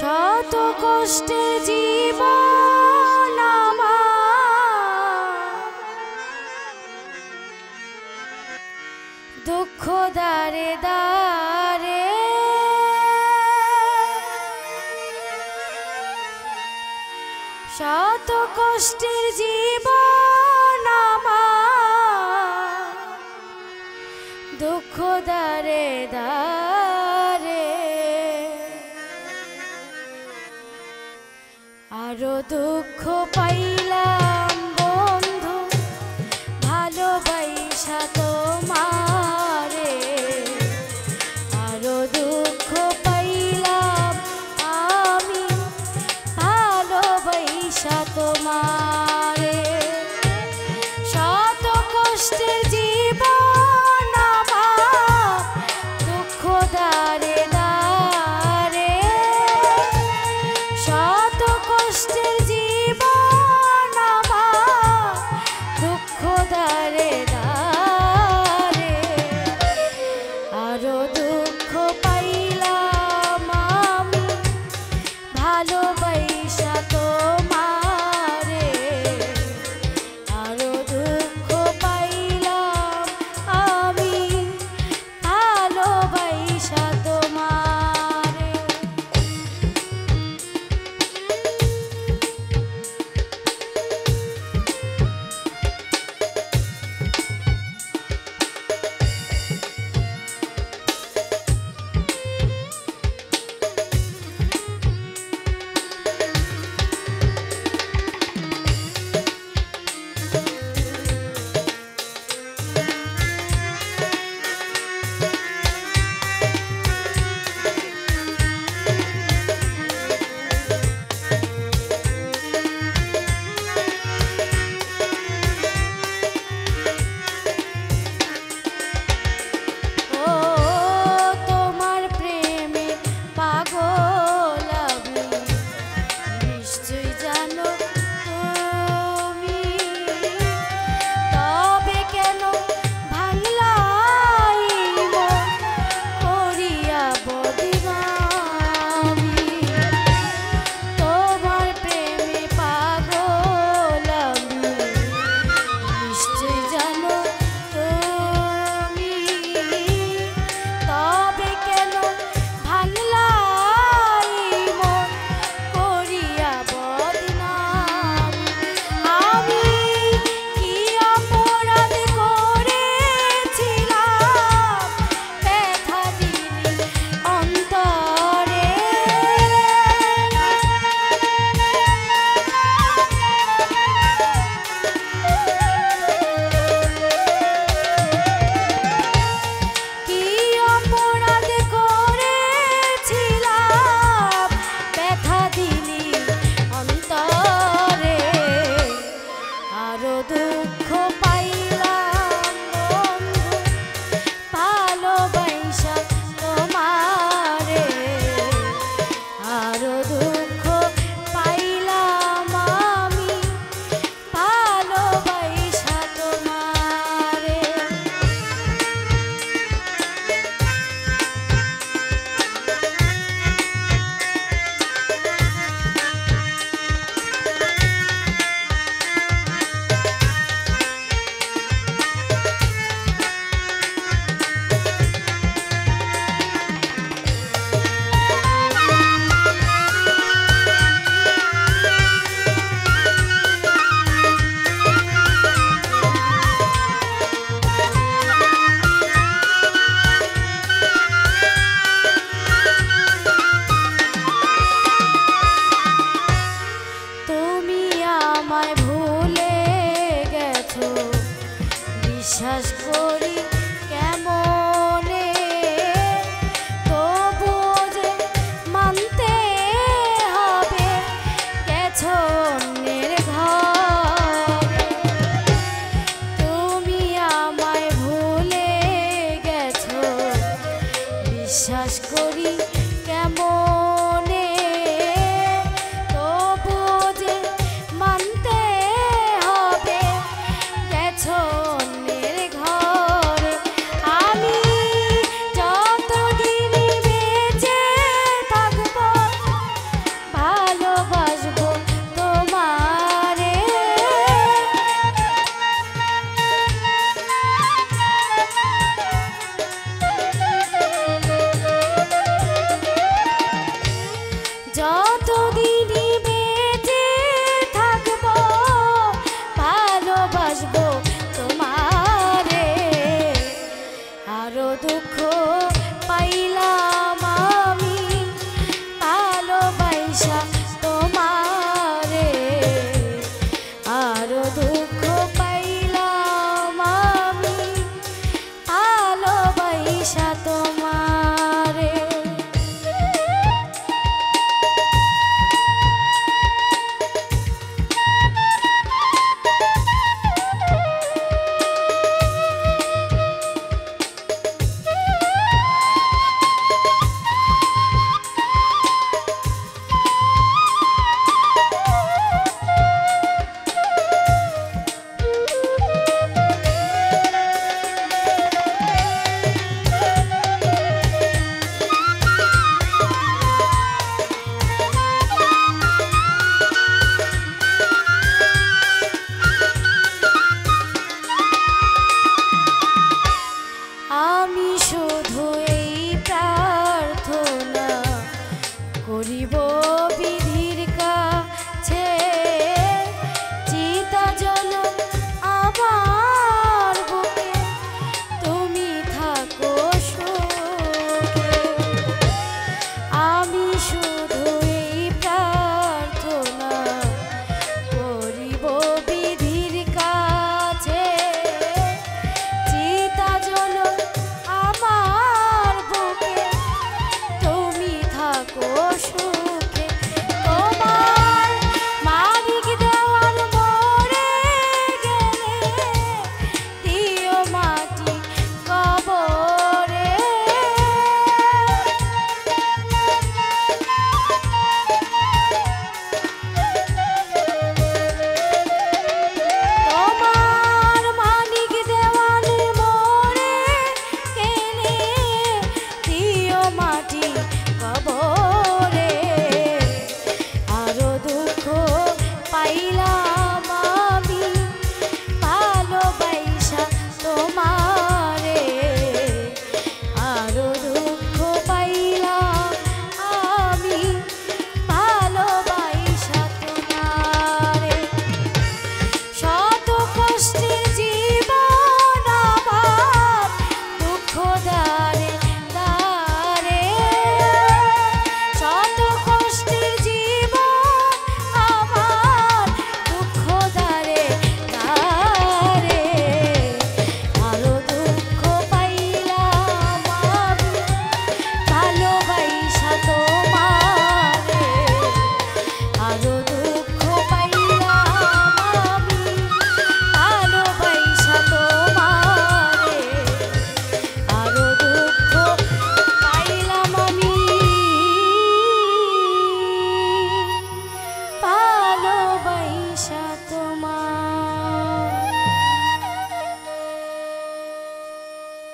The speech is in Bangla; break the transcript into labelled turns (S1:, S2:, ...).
S1: শত কষ্টের জীবন আমার, দুঃখ দারে দারে শত কষ্টের জীবন আমার, দুঃখ দারে দারে আরো দুঃখ পাইলাম বন্ধু ভালোবাসা তোমারে, আরো দুঃখ পাইলাম আমি ভালোবাসা তোমারে। শত কষ্টের জীবন আমার, দুঃখ দারে দারে শত কষ্টের জীবন আমার, দুঃখ দারে দারে আরো দুঃখ পাইলাম আমি ভালোবাসা তোমারে, আরো দুঃখ পাইলাম আমি ভালোবাসা তোমারে। বিশ্বাস করি কেমনে, তবুও যে মানতে হবে গেছো অন্যের ঘরে। তুমি আমায় ভুলে গেছো, বিশ্বাস করি কেমনে, তবুও যে মানতে হবে গেছো অন্যের ঘরে। আমি যতদিন বেঁচে থাকবো দুঃখ পাইলাম আমি ভালোবাসা তোমারে, আরো দুঃখ পাইলাম আমি ভালোবাসা তোমারে। আমি শুধু